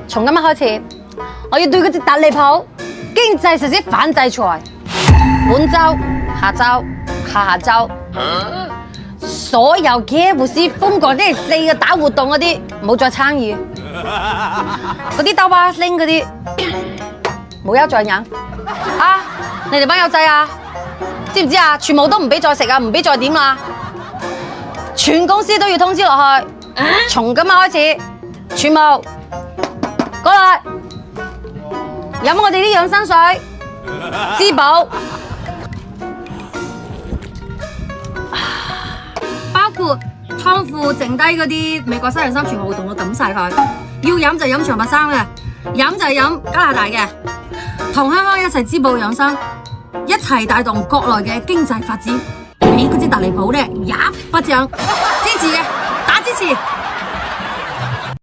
從今日開始，我要對嗰隻特離譜經濟實施反制裁。本週、下週、下週，所有 KFC 瘋狂啲四嘅打活動嗰啲，冇再參與。嗰啲兜巴星嗰啲，冇有再飲。啊，你哋班友仔啊，知唔知啊？全部都唔俾再食啊，唔俾再點啦。全公司都要通知落去，從今日開始，全部過來飲我哋啲養生水，滋補，包括倉庫剩低嗰啲美國西洋參全部同我抌晒佢，要飲就飲長白山嘅，飲就飲加拿大嘅，同香港一齊滋補養生，一齊帶動國內嘅經濟發展，俾嗰支特離譜咧一巴掌，支持嘅打支持。